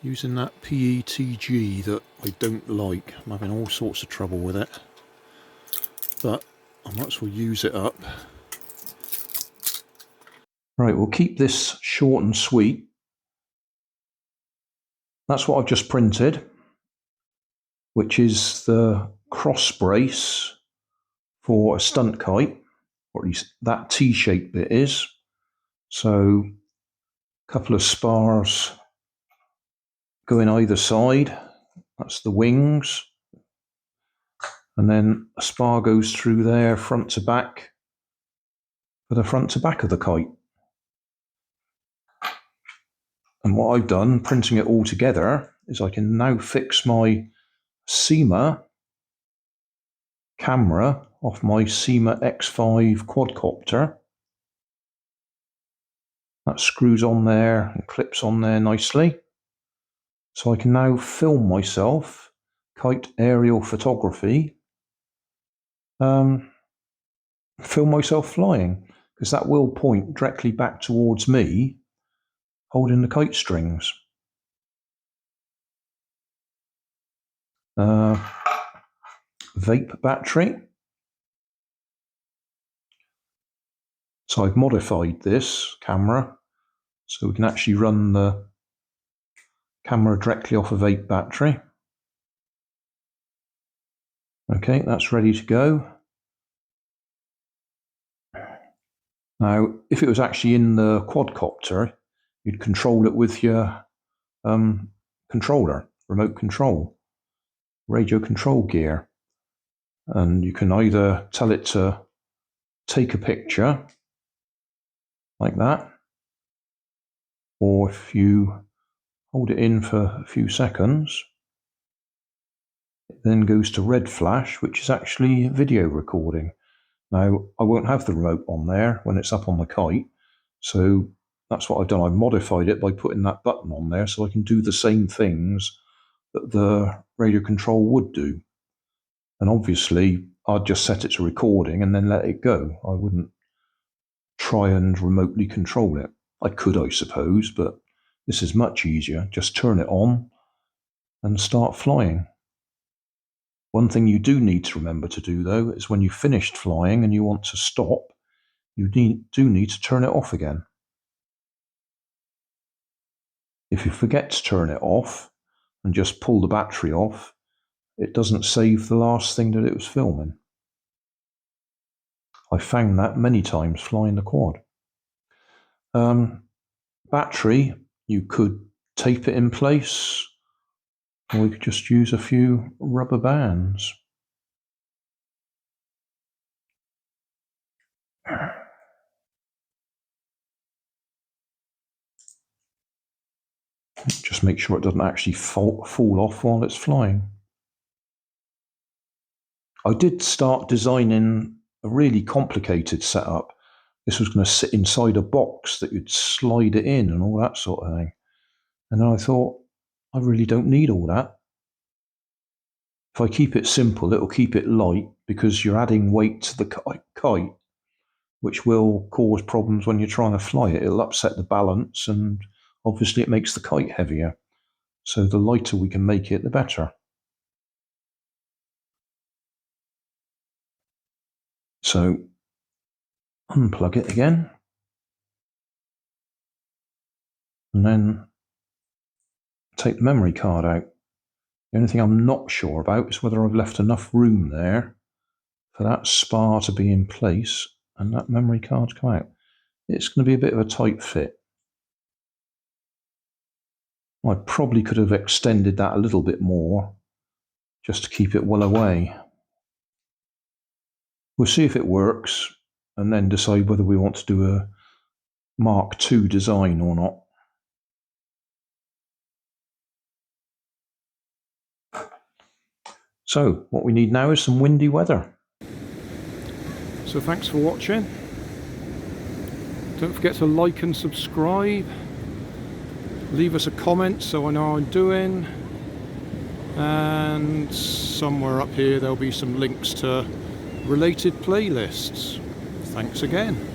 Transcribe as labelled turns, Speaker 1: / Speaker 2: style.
Speaker 1: using that PETG that I don't like. I'm having all sorts of trouble with it, but I might as well use it up. Right, we'll keep this short and sweet. That's what I've just printed, which is the cross brace for a stunt kite, or at least that T-shaped bit is. So a couple of spars going either side, that's the wings, and then a spar goes through there front to back for the front to back of the kite. And what I've done, printing it all together, is I can now fix my SYMA camera off my SYMA X5 quadcopter. That screws on there and clips on there nicely. So I can now film myself, kite aerial photography, film myself flying, because that will point directly back towards me holding the kite strings. Vape battery. So I've modified this camera so we can actually run the camera directly off a vape battery. Okay, that's ready to go. Now, if it was actually in the quadcopter, you'd control it with your controller, remote control, radio control gear. And you can either tell it to take a picture like that, or if you hold it in for a few seconds, it then goes to red flash, which is actually video recording. Now, I won't have the remote on there when it's up on the kite, so that's what I've done. I've modified it by putting that button on there so I can do the same things that the radio control would do. And obviously, I'd just set it to recording and then let it go. I wouldn't try and remotely control it. I could, I suppose, but this is much easier. Just turn it on and start flying. One thing you do need to remember to do, though, is when you've finished flying and you want to stop, you do need to turn it off again. If you forget to turn it off and just pull the battery off, it doesn't save the last thing that it was filming. I found that many times flying the quad. Battery, you could tape it in place, or we could just use a few rubber bands. Just make sure it doesn't actually fall off while it's flying. I did start designing a really complicated setup. This was going to sit inside a box that you'd slide it in and all that sort of thing. And then I thought, I really don't need all that. If I keep it simple, it'll keep it light because you're adding weight to the kite, which will cause problems when you're trying to fly it. It'll upset the balance and obviously it makes the kite heavier. So the lighter we can make it, the better. So unplug it again. And then take the memory card out. The only thing I'm not sure about is whether I've left enough room there for that spar to be in place and that memory card to come out. It's going to be a bit of a tight fit. I probably could have extended that a little bit more just to keep it well away. We'll see if it works and then decide whether we want to do a Mark II design or not. So what we need now is some windy weather. So thanks for watching. Don't forget to like and subscribe. Leave us a comment so I know how I'm doing. And somewhere up here there'll be some links to related playlists. Thanks again.